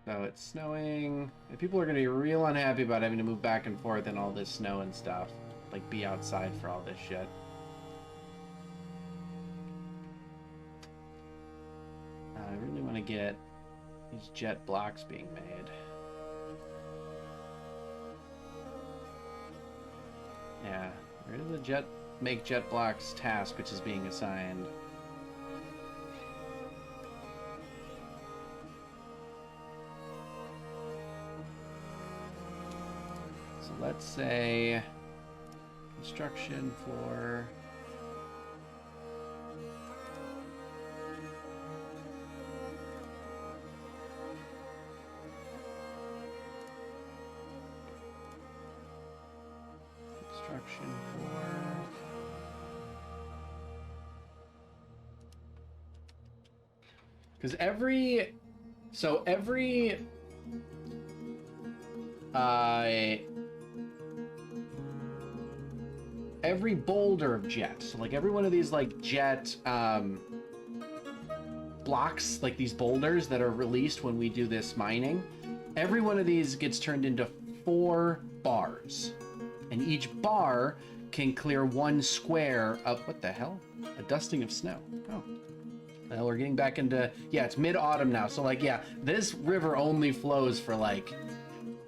So it's snowing. And people are going to be real unhappy about having to move back and forth in all this snow and stuff. Like, be outside for all this shit. I really want to get these jet blocks being made. Yeah, there is a make jet blocks task which is being assigned. So let's say construction for because every every boulder of jet, so like every one of these like jet blocks, like these boulders that are released when we do this mining, every one of these gets turned into 4 bars, and each bar can clear 1 square of, what the hell? A dusting of snow. Oh. Well, we're getting back into, yeah, it's mid-autumn now, so like, yeah, this river only flows for like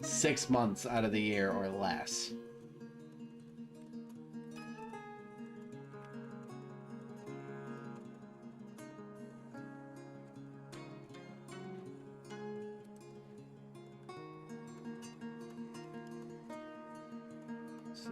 6 months out of the year or less. Let's see.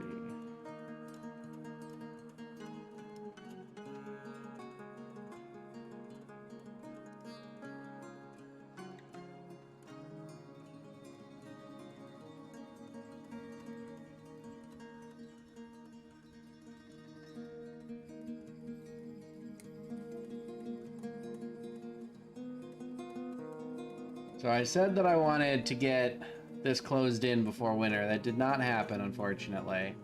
So I said that I wanted to get this closed in before winter. That did not happen, unfortunately.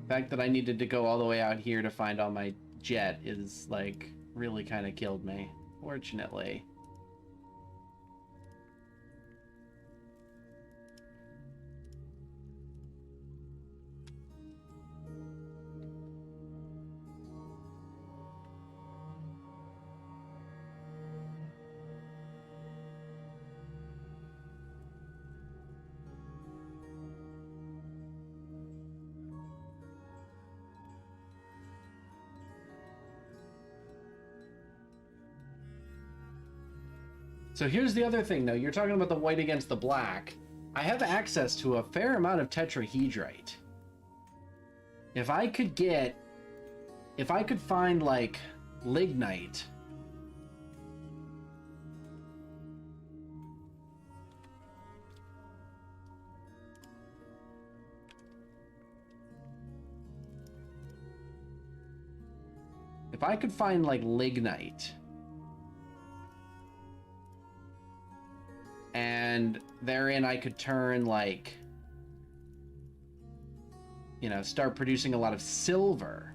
The fact that I needed to go all the way out here to find all my jet is, like, really kind of killed me, fortunately. So here's the other thing, though. You're talking about the white against the black. I have access to a fair amount of tetrahedrite. If I could find, like, lignite. If I could find, like, lignite. And therein I could turn, like, you know, start producing a lot of silver.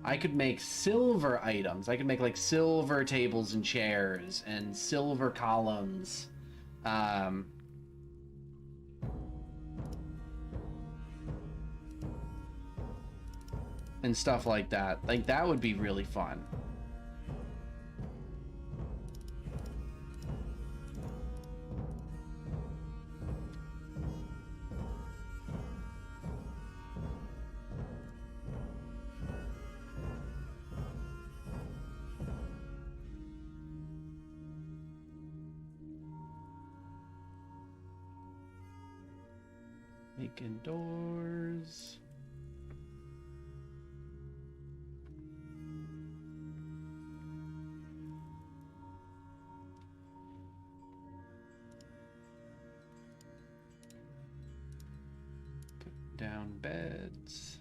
I could make silver items. I could make, like, silver tables and chairs and silver columns. And stuff like that. Like, that would be really fun. Making doors. Put down beds.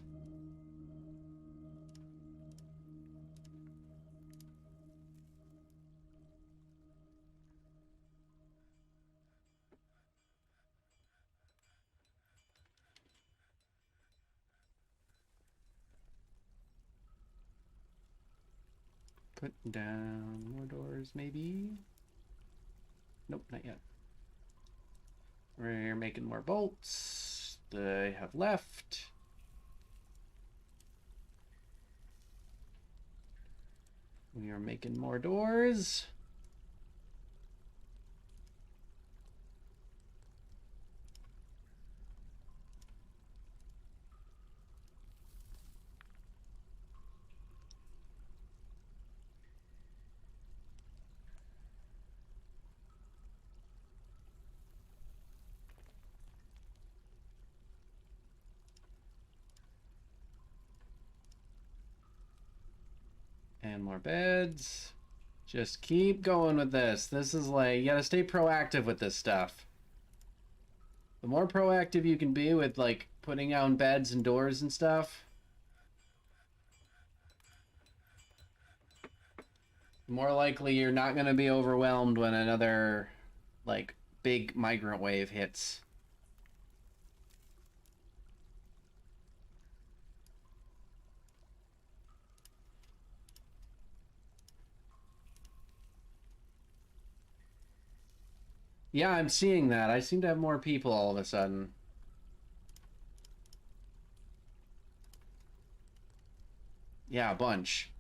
Put down more doors, maybe. Nope, not yet. We're making more bolts. They have left. We are making more doors. And more beds. Just keep going with this. This is like, you gotta stay proactive with this stuff. The more proactive you can be with, like, putting down beds and doors and stuff, the more likely you're not gonna be overwhelmed when another, like, big migrant wave hits. Yeah, I'm seeing that. I seem to have more people all of a sudden. Yeah, a bunch.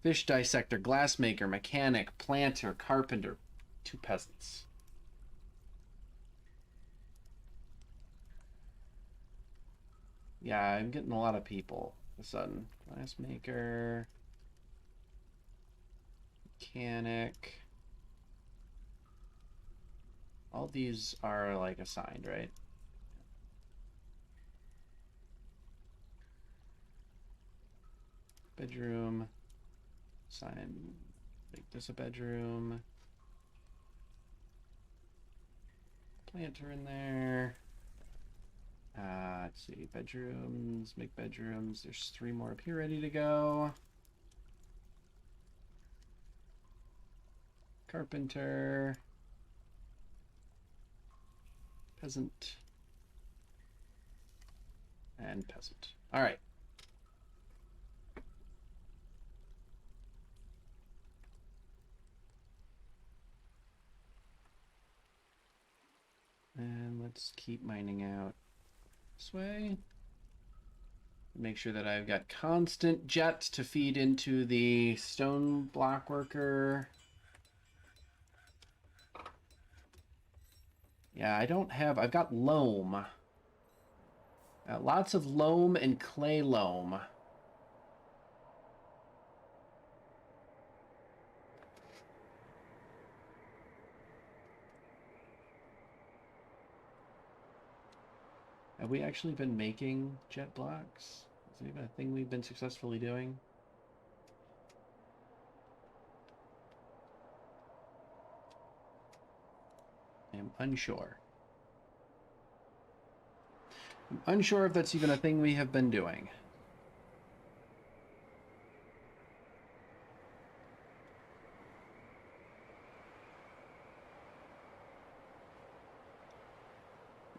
Fish dissector, glassmaker, mechanic, planter, carpenter. 2 peasants. Yeah, I'm getting a lot of people all of a sudden. Glassmaker, mechanic. All these are like assigned, right? Bedroom. Assign. Make this a bedroom. Planter in there. Let's see. Bedrooms. Make bedrooms. There's 3 more up here ready to go. Carpenter. Peasant. And peasant. All right. And let's keep mining out this way. Make sure that I've got constant jet to feed into the stone block worker. Yeah, I don't have, I've got loam. Lots of loam and clay loam. Have we actually been making jet blocks? Is it even a thing we've been successfully doing? I am unsure. I'm unsure if that's even a thing we have been doing.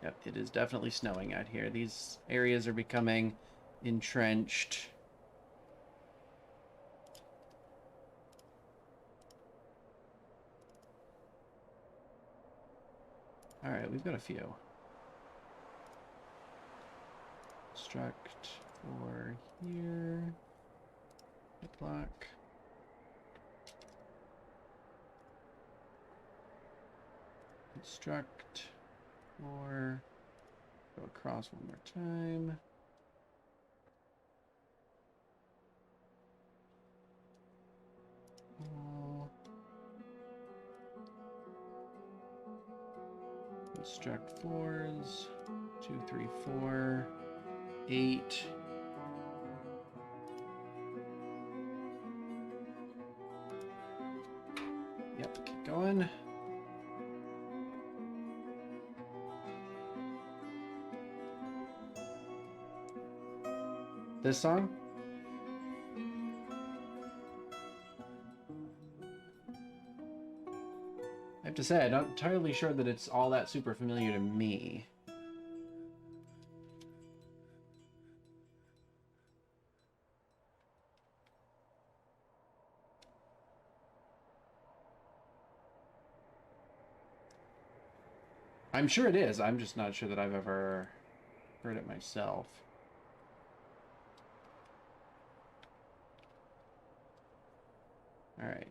Yep, it is definitely snowing out here. These areas are becoming entrenched. All right, we've got a few. Construct for here. Block. Construct for. Go across one more time. Construct 4s. 2, 3, 4, 8. Yep, keep going. This song? I have to say, I'm not entirely sure that it's all that super familiar to me. I'm sure it is. I'm just not sure that I've ever heard it myself. All right.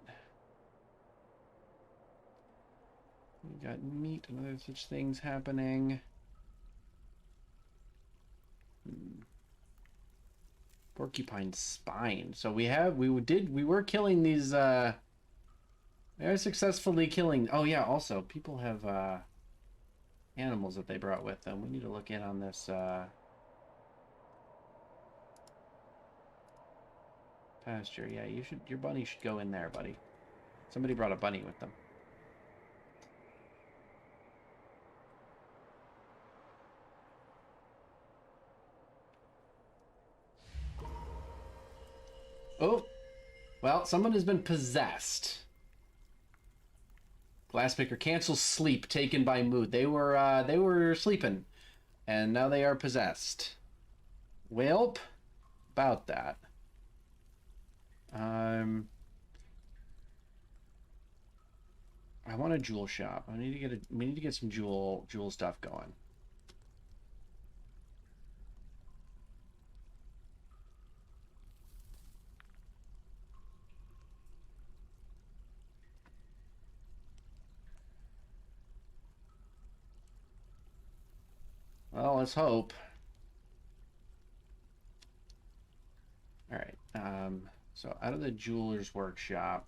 We got meat and other such things happening. Porcupine spine. So we were killing these, we are successfully killing. Oh yeah, also, people have, animals that they brought with them. We need to look in on this, pasture. Yeah, your bunny should go in there, buddy. Somebody brought a bunny with them. Oh, well, someone has been possessed. Glasspicker cancels sleep taken by mood. They were sleeping, and now they are possessed. Welp, about that. I want a jewel shop. We need to get some jewel stuff going. Well, let's hope. All right. So out of the jeweler's workshop,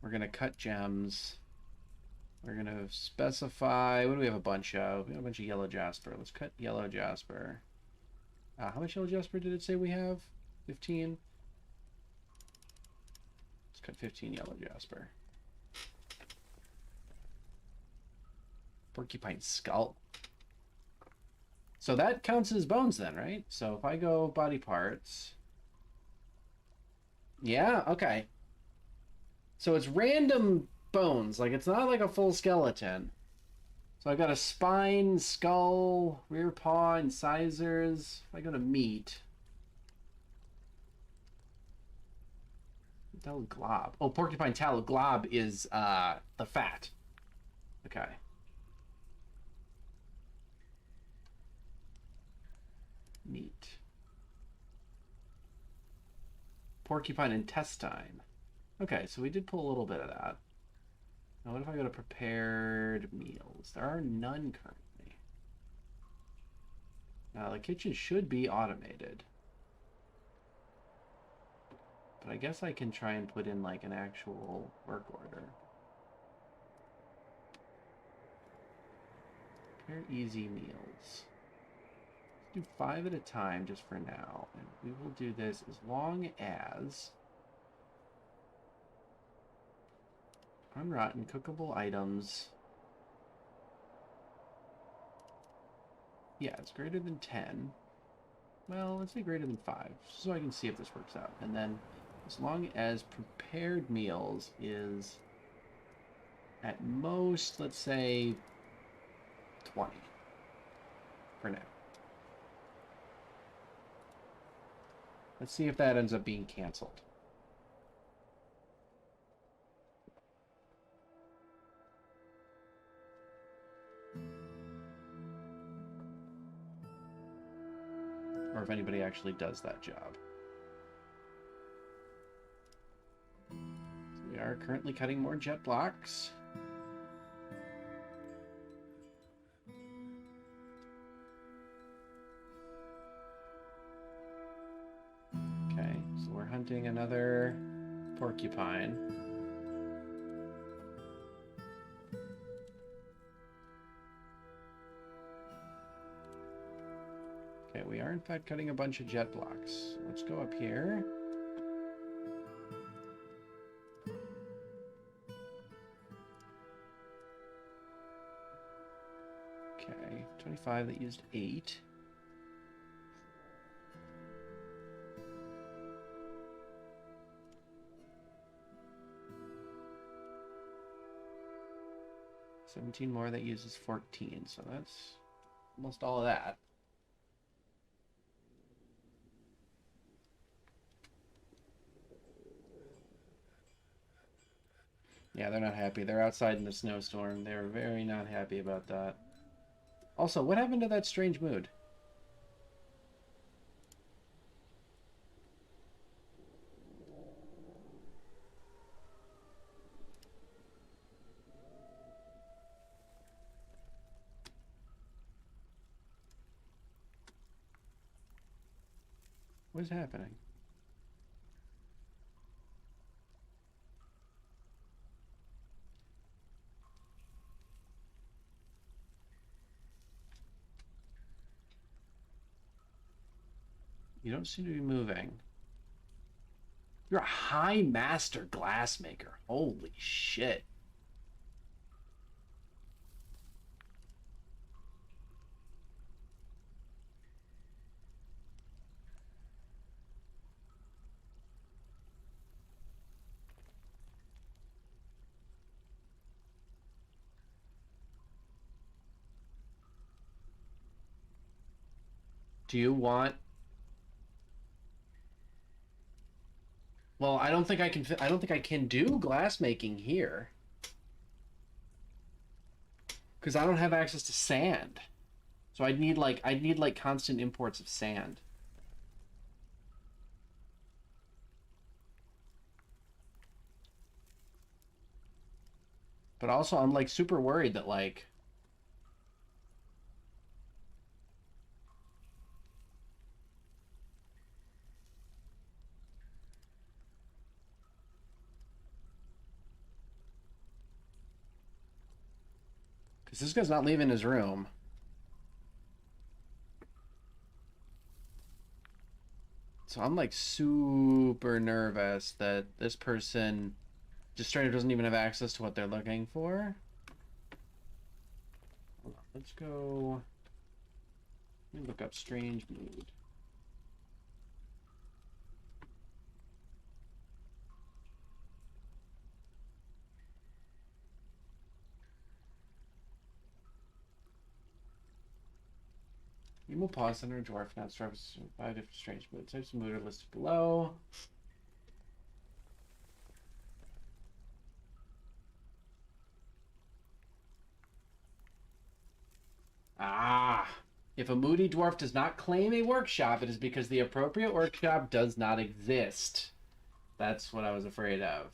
we're gonna cut gems. We're gonna specify. What do we have a bunch of? We have a bunch of yellow jasper. Let's cut yellow jasper. How much yellow jasper did it say we have? 15. Let's cut 15 yellow jasper. Porcupine skull. So that counts as bones then, right? So if I go body parts. Yeah, okay. So it's random bones. Like, it's not like a full skeleton. So I got a spine, skull, rear paw, incisors. If I go to meat. Tallow glob. Oh, porcupine tallow glob is the fat. Okay. Meat. Porcupine intestine. Okay, so we did pull a little bit of that. Now what if I go to prepared meals? There are none currently. Now the kitchen should be automated. But I guess I can try and put in like an actual work order. Prepare easy meals. Let's do 5 at a time just for now. And we will do this as long as unrotten cookable items. Yeah, it's greater than 10. Well, let's say greater than 5, so I can see if this works out. And then as long as prepared meals is at most, let's say 20 for now. Let's see if that ends up being canceled. Or if anybody actually does that job. So we are currently cutting more jet blocks. Okay, so we're hunting another porcupine. Okay, we are in fact cutting a bunch of jet blocks. Let's go up here. Okay, 25 that used 8. $17 more that uses 14, so that's almost all of that. Yeah, they're not happy. They're outside in the snowstorm. They're very not happy about that. Also, what happened to that strange mood? What is happening? You don't seem to be moving. You're a high master glassmaker. Holy shit. Do you want... Well, I don't think I can. I don't think I can do glassmaking here because I don't have access to sand. So I'd need like constant imports of sand. But also, I'm like super worried that like because this guy's not leaving his room. So I'm like super nervous that this person just straight up doesn't even have access to what they're looking for. Hold on, let's go. Let me look up strange mood. You will pause center dwarf not service 5 different strange mood types of mood are listed below. Ah, if a moody dwarf does not claim a workshop, it is because the appropriate workshop does not exist. That's what I was afraid of.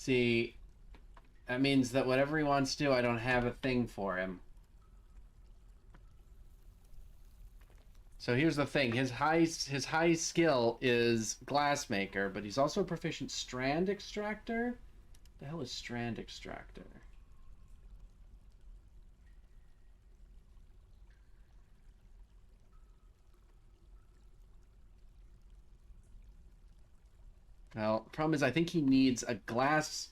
See, that means that whatever he wants to do, I don't have a thing for him. So here's the thing: his high skill is glassmaker, but he's also a proficient strand extractor. The hell is strand extractor? Well, problem is I think he needs a glass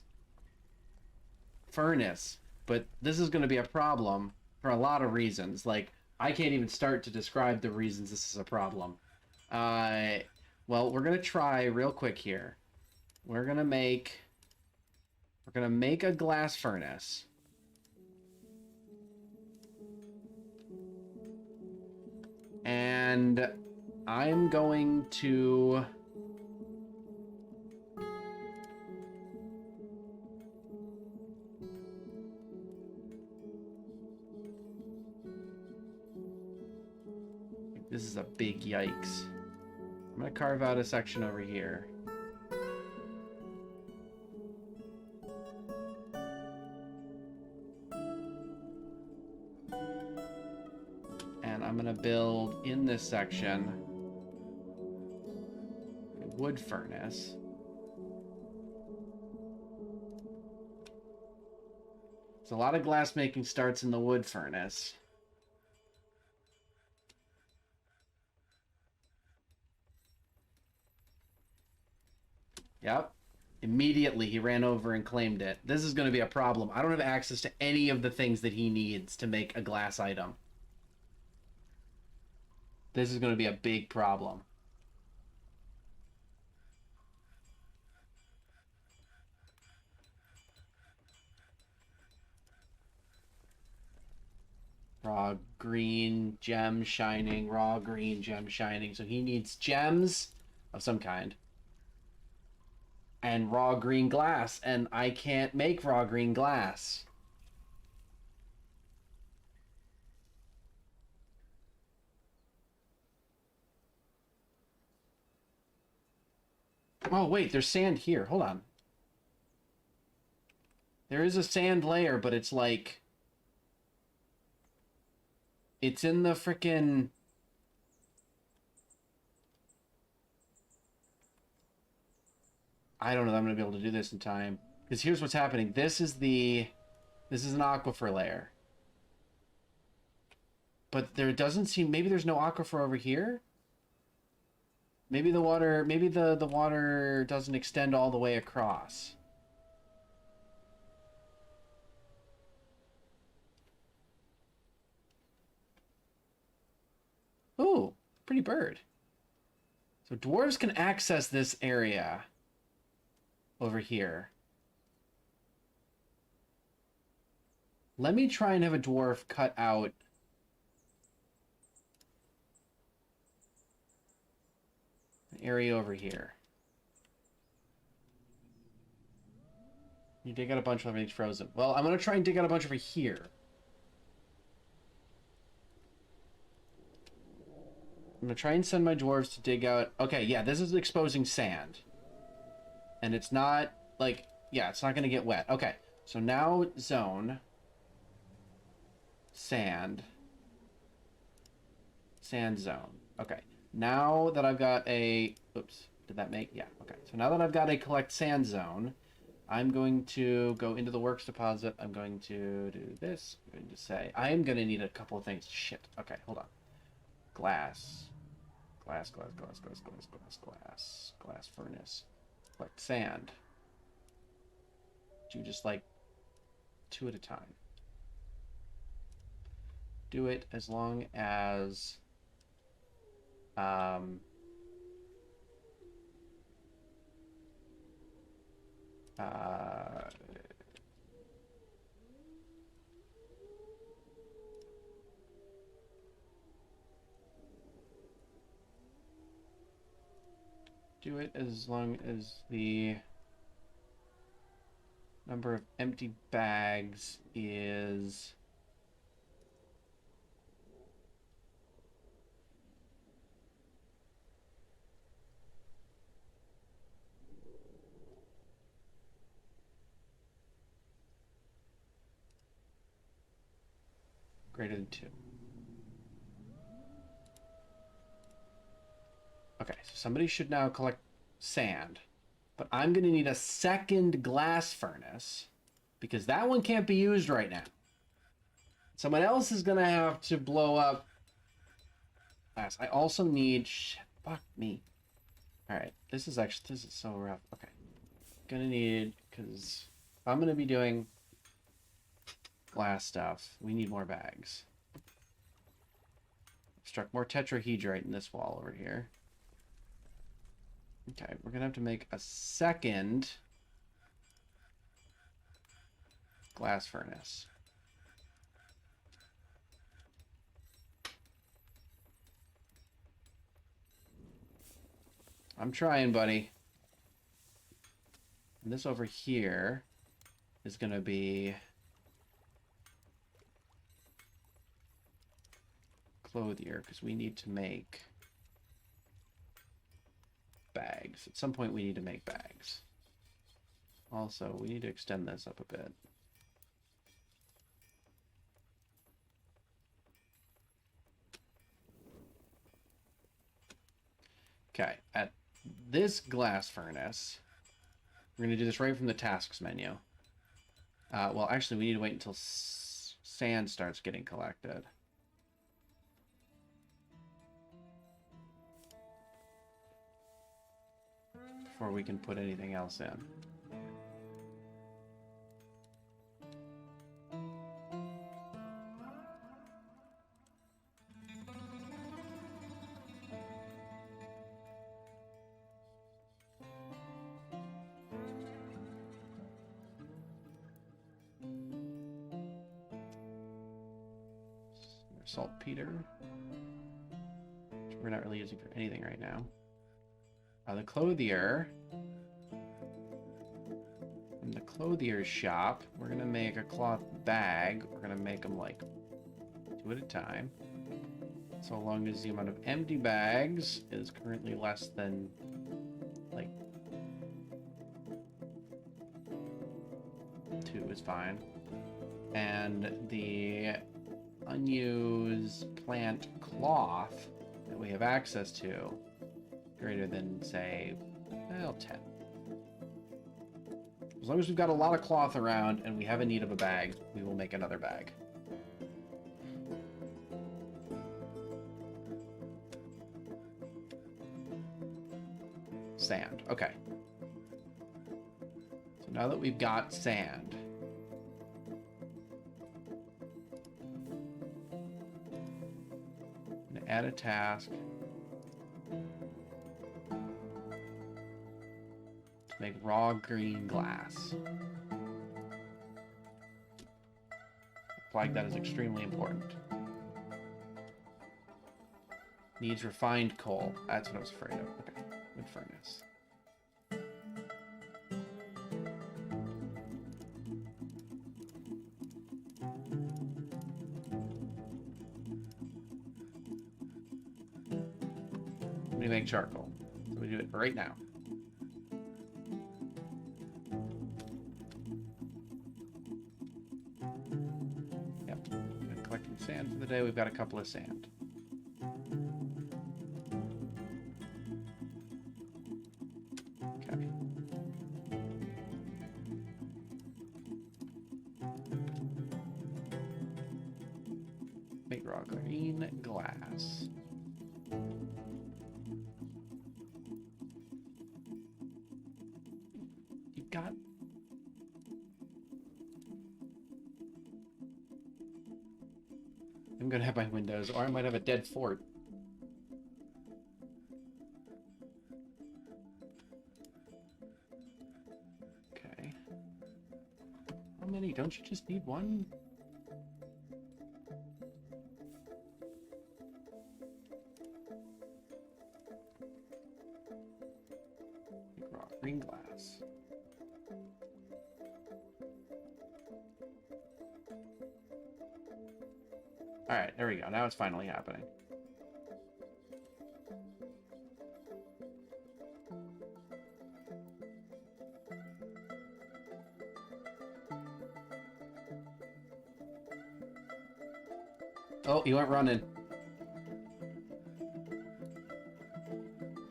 furnace, but this is going to be a problem for a lot of reasons. Like, I can't even start to describe the reasons this is a problem. Uh, well, we're going to try real quick here. We're going to make a glass furnace. And I'm going to this is a big yikes. I'm going to carve out a section over here. And I'm going to build in this section a wood furnace. So a lot of glass making starts in the wood furnace. Yep. Immediately he ran over and claimed it. This is going to be a problem. I don't have access to any of the things that he needs to make a glass item. This is going to be a big problem. green gem shining, raw green gem shining. So he needs gems of some kind. And raw green glass, and I can't make raw green glass. Oh, wait, there's sand here. Hold on. There is a sand layer, but it's like... It's in the frickin'... I don't know that I'm going to be able to do this in time. Because here's what's happening. This is an aquifer layer. But there doesn't seem... Maybe there's no aquifer over here? Maybe the water doesn't extend all the way across. Ooh, pretty bird. So dwarves can access this area over here. Let me try and have a dwarf cut out an area over here. You dig out a bunch of everything's frozen. Well, I'm going to try and dig out a bunch over here. I'm going to try and send my dwarves to dig out... Okay, yeah, this is exposing sand. And it's not, like... Yeah, it's not going to get wet. Okay, so now zone. Sand. Sand zone. Okay, now that I've got a... Oops, did that make... Yeah, okay. So now that I've got a collect sand zone, I'm going to go into the works deposit. I'm going to do this. I'm going to say... I am going to need a couple of things. Shit. Okay, hold on. Glass. Glass furnace. Collect sand. Do just like 2 at a time. Do it as long as do it as long as the number of empty bags is greater than 2. Okay, so somebody should now collect sand. But I'm going to need a second glass furnace because that one can't be used right now. Someone else is going to have to blow up glass. I also need... Shit, fuck me. Alright, this is so rough. Okay. Gonna need... Because I'm going to be doing glass stuff. We need more bags. Struck more tetrahedrite in this wall over here. Okay, we're gonna have to make a second glass furnace. I'm trying, buddy. And this over here is gonna be clothier, because we need to make bags. At some point we need to make bags. Also, we need to extend this up a bit. Okay, at this glass furnace, we're going to do this right from the tasks menu. Well, actually, we need to wait until sand starts getting collected. Before we can put anything else in. saltpeter, which we're not really using for anything right now. The clothier. From the clothier's shop, we're gonna make a cloth bag. We're gonna make them like 2 at a time. So long as the amount of empty bags is currently less than like 2 is fine. And the unused plant cloth that we have access to greater than, say, well, 10. As long as we've got a lot of cloth around and we have a need of a bag, we will make another bag. Sand. Okay. So now that we've got sand, I'm gonna add a task to make raw green glass. Flag that is extremely important. Needs refined coal. That's what I was afraid of. Okay. Wood furnace. Let me make charcoal. So we do it right now. Yep. Been collecting sand for the day. We've got a couple of sand. Make raw green glass. You've got... I'm gonna have my windows, or I might have a dead fort. Okay. How many? Don't you just need one? Green glass. All right, there we go. Now it's finally happening. Oh, he went running.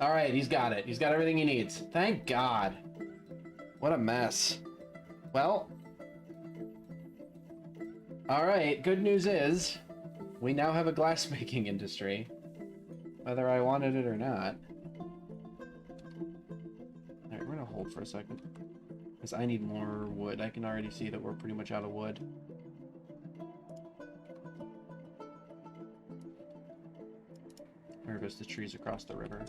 All right, he's got it. He's got everything he needs. Thank God. What a mess. Well. All right, good news is we now have a glassmaking industry, whether I wanted it or not. All right, we're gonna hold for a second because I need more wood. I can already see that we're pretty much out of wood. There goes the trees across the river.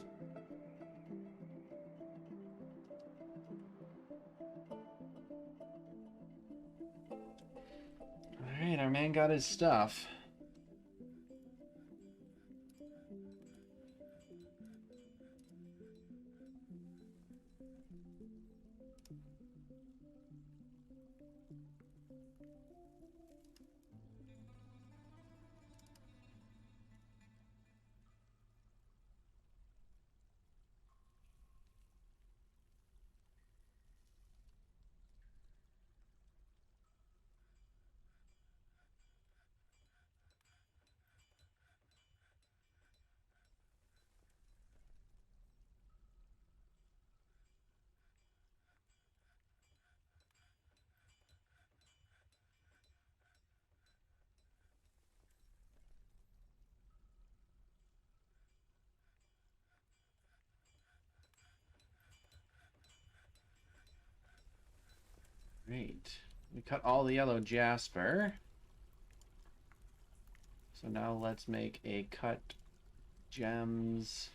Alright, our man got his stuff. Great. We cut all the yellow jasper. So now let's make a cut gems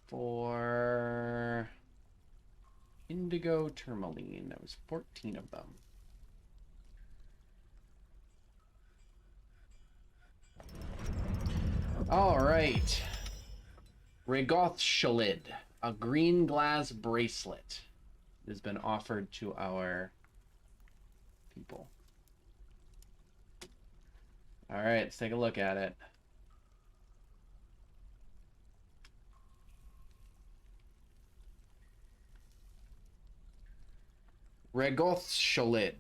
for indigo tourmaline. That was 14 of them. All right. Regothshalid, a green glass bracelet, has been offered to our people. All right, let's take a look at it. Regothshalid.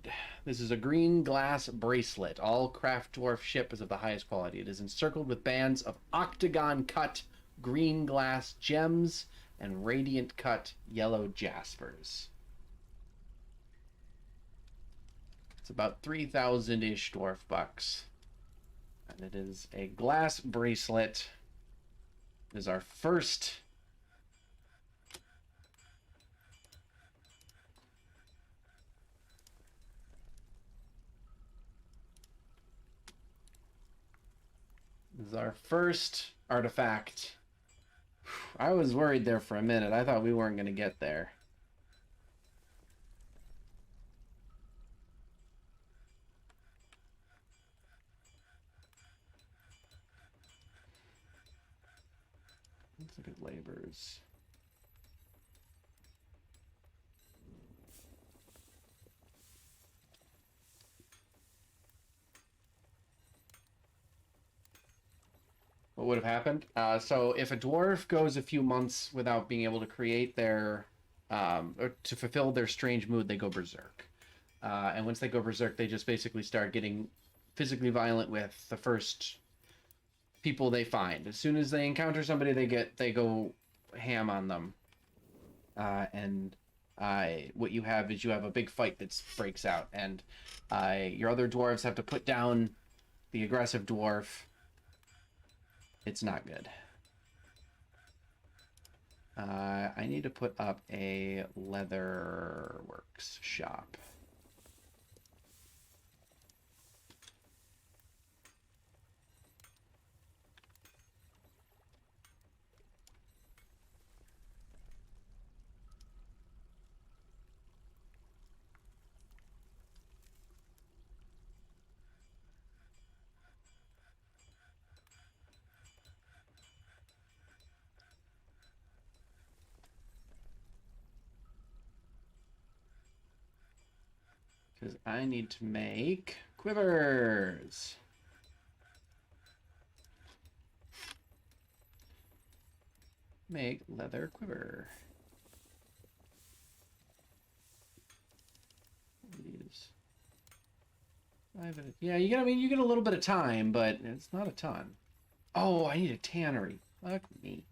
This is a green glass bracelet. All craft dwarf ship is of the highest quality. It is encircled with bands of octagon cut green glass gems and radiant cut yellow jaspers. It's about 3,000-ish dwarf bucks. And it is a glass bracelet. It is our first artifact. I was worried there for a minute. I thought we weren't going to get there. Let's look at labors. What would have happened? So if a dwarf goes a few months without being able to create their, or to fulfill their strange mood, they go berserk. And once they go berserk, they just basically start getting physically violent with the first people they find. As soon as they encounter somebody, they go ham on them. And what you have is you have a big fight that breaks out, and your other dwarves have to put down the aggressive dwarf. It's not good. I need to put up a leather works shop. Because I need to make quivers. Make leather quiver. These. Yeah, you get a little bit of time, but it's not a ton. Oh, I need a tannery. Fuck me.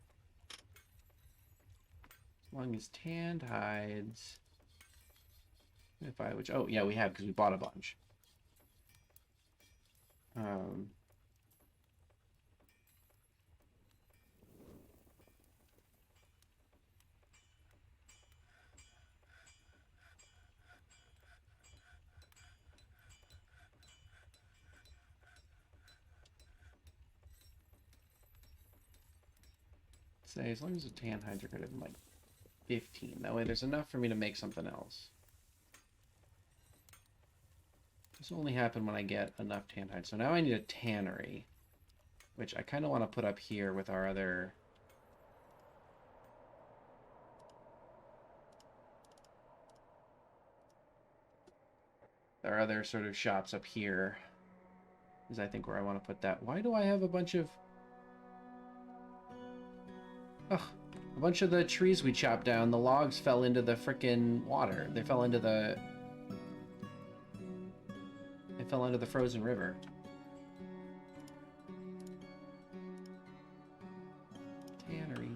As long as tanned hides. Oh yeah, we have because we bought a bunch. Say as long as the tan hides are good, I'm like 15. That way there's enough for me to make something else. This will only happen when I get enough tan hides. So now I need a tannery, which I kind of want to put up here with our other... There are other sort of shops up here. Is I think where I want to put that. Why do I have a bunch of... Ugh. A bunch of the trees we chopped down, the logs fell into the frickin' water. They fell into the frozen river. Tannery.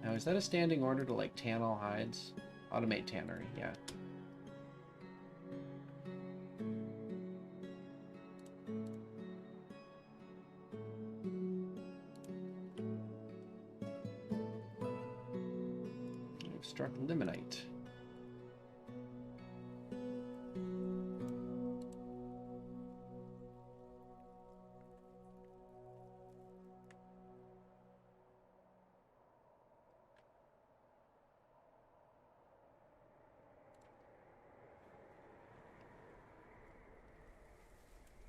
Now, is that a standing order to, like, tan all hides? Automate tannery, yeah. I've struck limonite.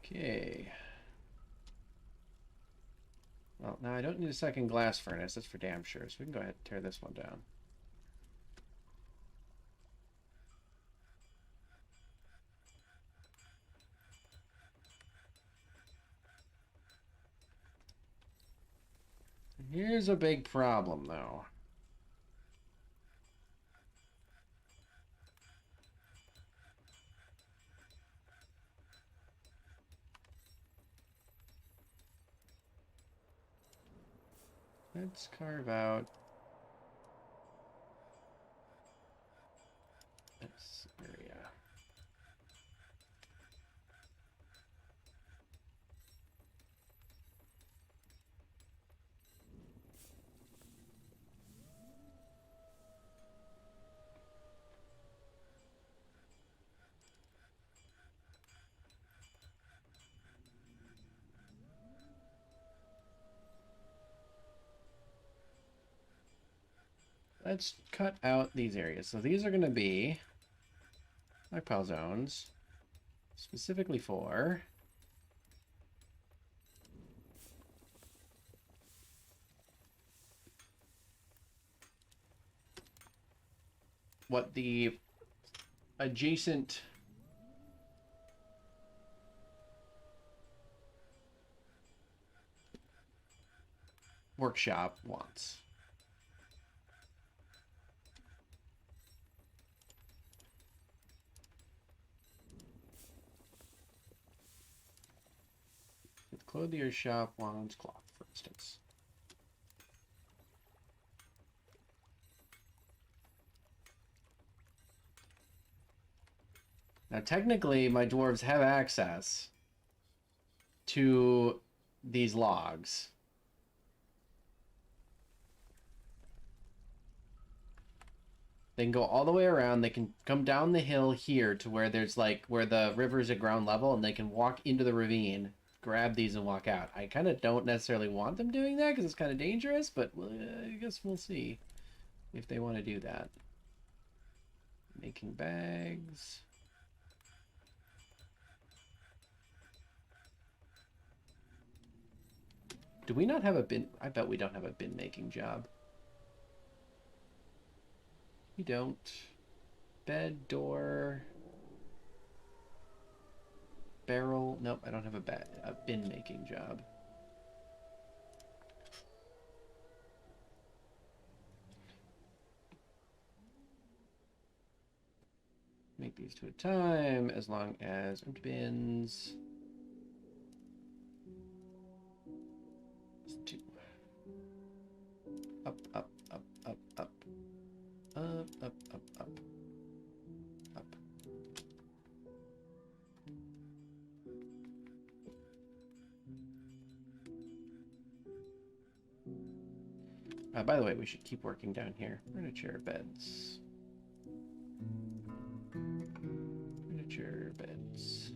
Okay. Well, now I don't need a second glass furnace. That's for damn sure. So we can go ahead and tear this one down. Here's a big problem, though. Let's carve out this area. Let's cut out these areas. So these are going to be stockpile zones, specifically for what the adjacent workshop wants. The clothier shop wants cloth, for instance. Now, technically, my dwarves have access to these logs. They can go all the way around. They can come down the hill here to where there's like where the river's at ground level, and they can walk into the ravine, grab these, and walk out. I kind of don't necessarily want them doing that because it's kind of dangerous, but I guess we'll see if they want to do that. Making bags. Do we not have a bin? I bet we don't have a bin making job. We don't. Bed, door, barrel. Nope, I don't have a bin making job. Make these two at a time, as long as empty bins. Two. Up, up, up, up, up. Up, up, up, up. Up. By the way, we should keep working down here. Furniture, beds. Furniture, beds.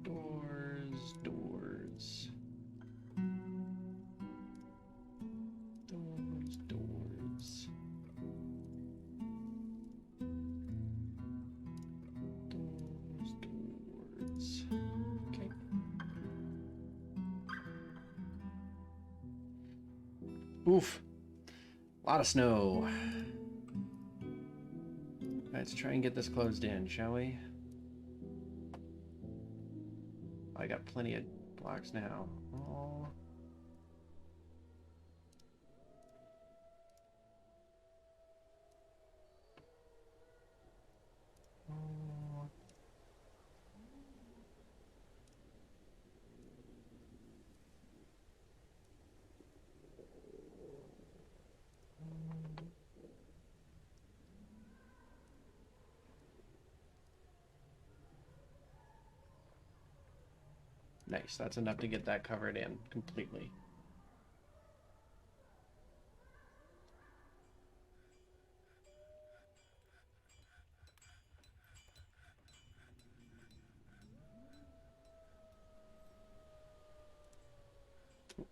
Doors, doors. Doors, doors. Doors, doors. Okay. Oof. A lot of snow. Let's try and get this closed in, shall we? I got plenty of blocks now. Oh. Oh. Nice, that's enough to get that covered in completely.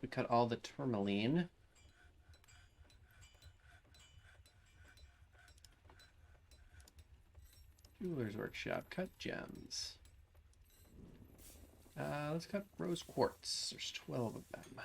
We cut all the tourmaline. Jeweler's workshop, cut gems. Let's cut rose quartz. There's 12 of them.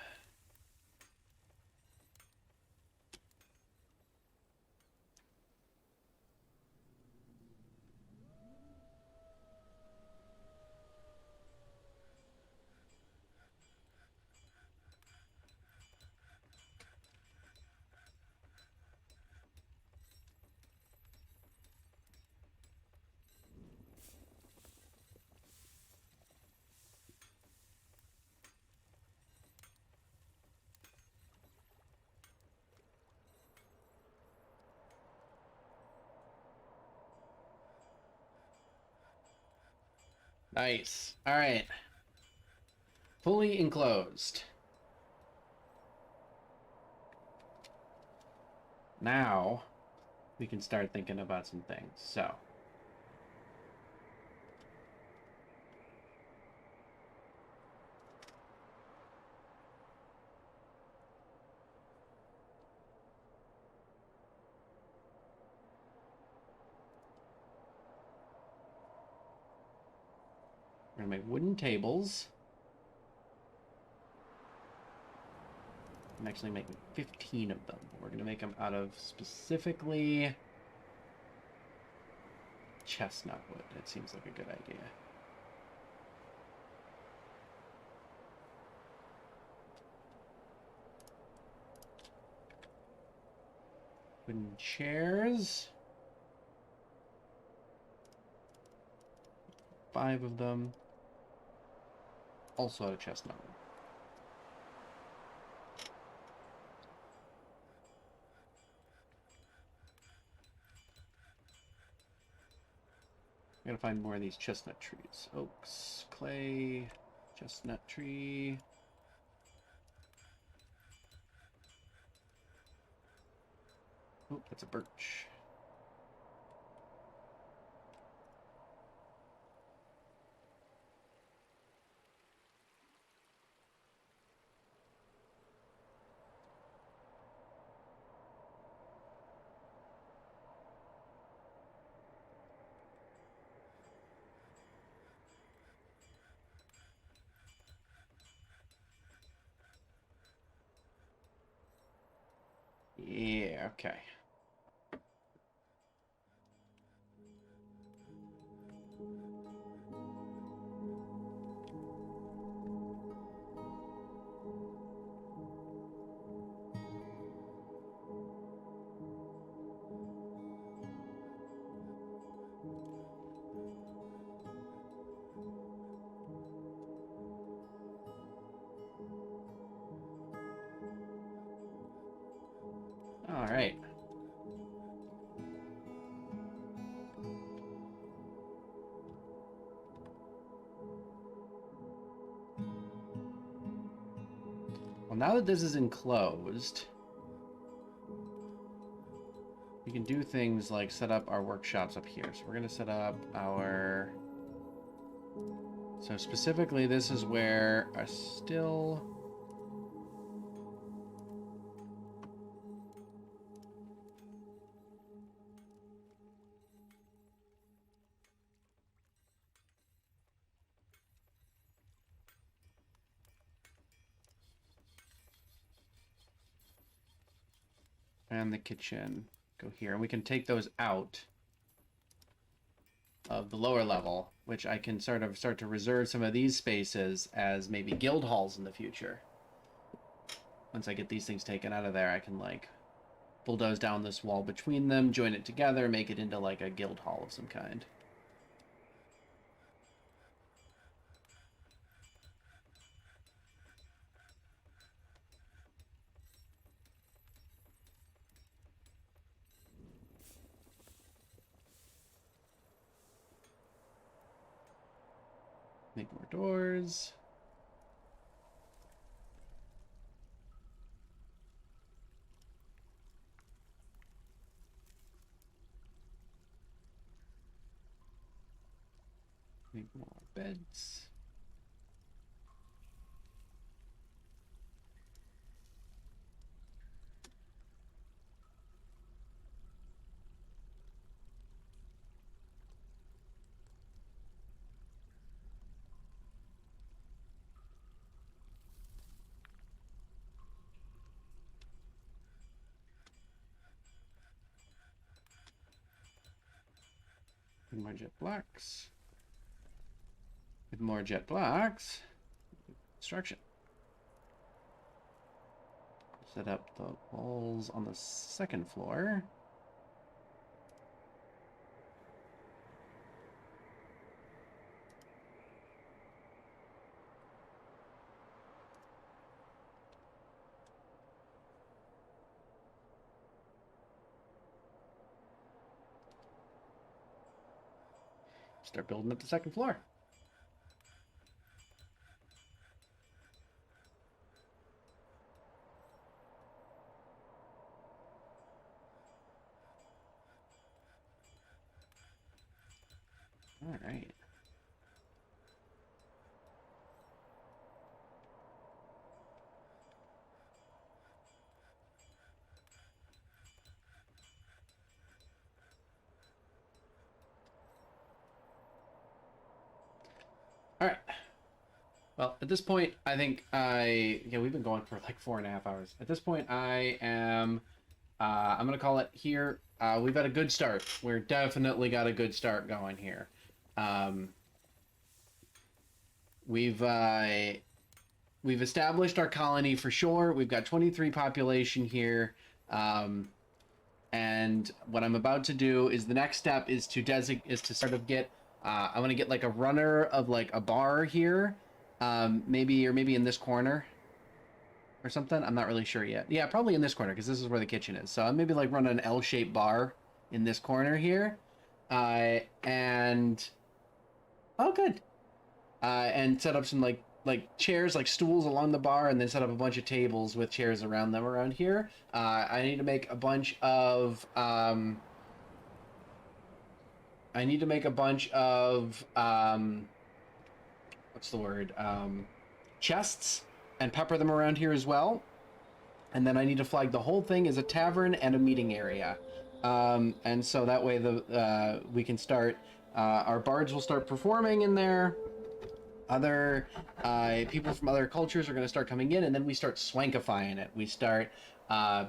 Nice. All right. Fully enclosed. Now we can start thinking about some things. So we're gonna make wooden tables. I'm actually making 15 of them. We're gonna make them out of specifically chestnut wood. It seems like a good idea. Wooden chairs. 5 of them. Also out of chestnut wood. I gotta find more of these chestnut trees. Oaks, clay, chestnut tree. Oh, that's a birch. Yeah, okay. All right. Well, now that this is enclosed, we can do things like set up our workshops up here. So we're going to set up our... So specifically, this is where our still... And the kitchen go here. And we can take those out of the lower level, which I can sort of start to reserve some of these spaces as maybe guild halls in the future. Once I get these things taken out of there, I can like bulldoze down this wall between them, join it together, make it into like a guild hall of some kind. Make more doors. Make more beds. And more jet blocks. With more jet blocks. Construction. Set up the walls on the second floor. Start building up the second floor. All right. All right. Well, at this point, I think we've been going for like 4.5 hours. At this point, I am, I'm going to call it here. We've had a good start. We're definitely got a good start going here. We've established our colony for sure. We've got 23 population here. And what I'm about to do is the next step is to sort of get, I want to get like a runner of like a bar here. Maybe in this corner or something. I'm not really sure yet. Yeah, probably in this corner because this is where the kitchen is. So I'll maybe like run an L-shaped bar in this corner here. And oh, good. And set up some like chairs, like stools along the bar, and then set up a bunch of tables with chairs around them around here. I need to make a bunch of what's the word? Chests, and pepper them around here as well. And then I need to flag the whole thing as a tavern and a meeting area. And so that way we can start, our bards will start performing in there. Other people from other cultures are going to start coming in, and then we start swankifying it. We start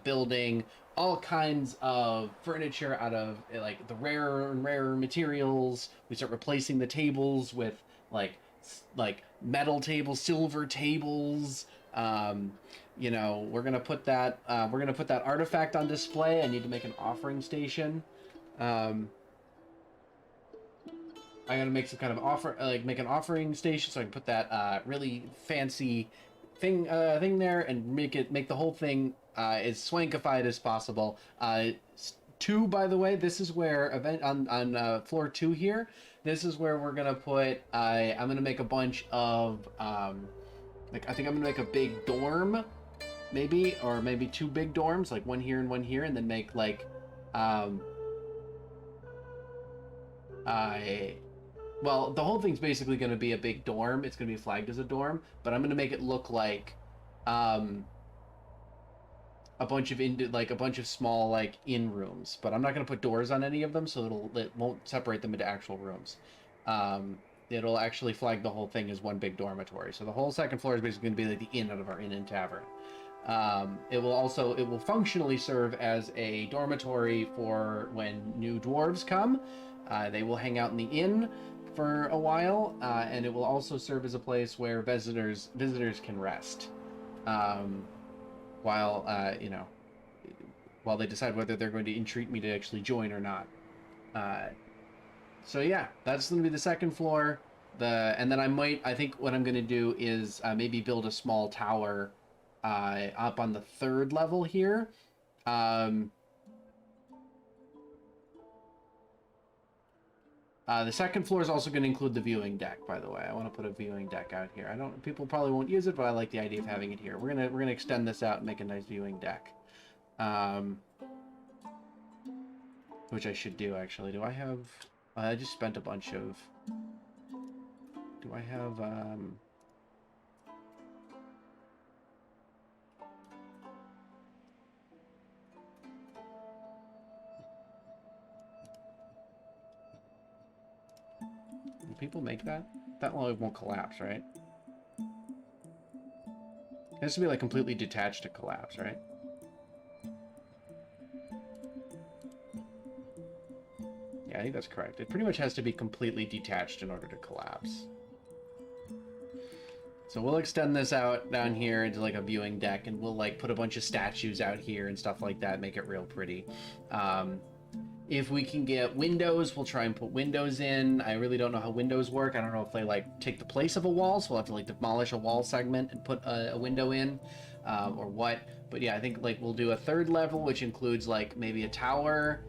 building all kinds of furniture out of like the rarer and rarer materials. We start replacing the tables with like metal tables, silver tables. You know, we're gonna put that artifact on display. I need to make an offering station. I gotta make some kind of make an offering station so I can put that really fancy thing there and make the whole thing as swankified as possible. 2, by the way, this is where on floor 2 here. This is where we're gonna put. I'm gonna make a bunch of I think I'm gonna make a big dorm, maybe 2 big dorms, like one here, and then make like well, the whole thing's basically going to be a big dorm. It's going to be flagged as a dorm, but I'm going to make it look like a bunch of small like in rooms. But I'm not going to put doors on any of them, so it won't separate them into actual rooms. It'll actually flag the whole thing as one big dormitory. So the whole second floor is basically going to be like the inn out of our inn and tavern. It will functionally serve as a dormitory for when new dwarves come. They will hang out in the inn for a while, and it will also serve as a place where visitors can rest, while they decide whether they're going to entreat me to actually join or not. So yeah, that's going to be the second floor. And then I think what I'm going to do is maybe build a small tower up on the 3rd level here. The second floor is also going to include the viewing deck, by the way. I want to put a viewing deck out here. People probably won't use it, but I like the idea of having it here. We're gonna extend this out and make a nice viewing deck. Which I should do, actually. Do I have... I just spent a bunch of... Do I have... Do people make that? That one won't collapse, right? It has to be like completely detached to collapse, right? Yeah, I think that's correct. It pretty much has to be completely detached in order to collapse. So we'll extend this out down here into like a viewing deck, and we'll like put a bunch of statues out here and stuff like that, make it real pretty. If we can get windows, we'll try and put windows in. I really don't know how windows work. I don't know if they like take the place of a wall, so we'll have to like demolish a wall segment and put a window in, or what. But yeah, I think like we'll do a third level, which includes like maybe a tower,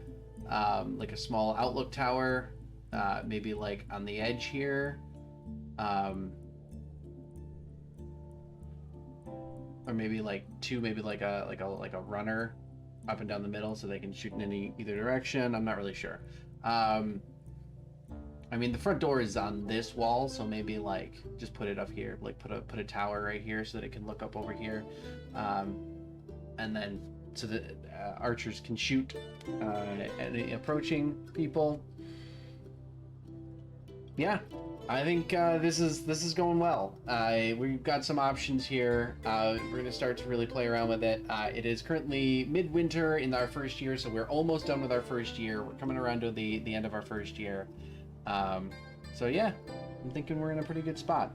like a small outlook tower, maybe like on the edge here, or maybe like two, maybe like a runner up and down the middle so they can shoot in either direction. I'm not really sure. I mean, the front door is on this wall, so maybe like just put it up here, like put a tower right here so that it can look up over here, and then so that archers can shoot at approaching people. Yeah, I think this is going well. We've got some options here. We're gonna start to really play around with it. It is currently midwinter in our first year, so we're almost done with our first year. We're coming around to the end of our first year. So yeah, I'm thinking we're in a pretty good spot.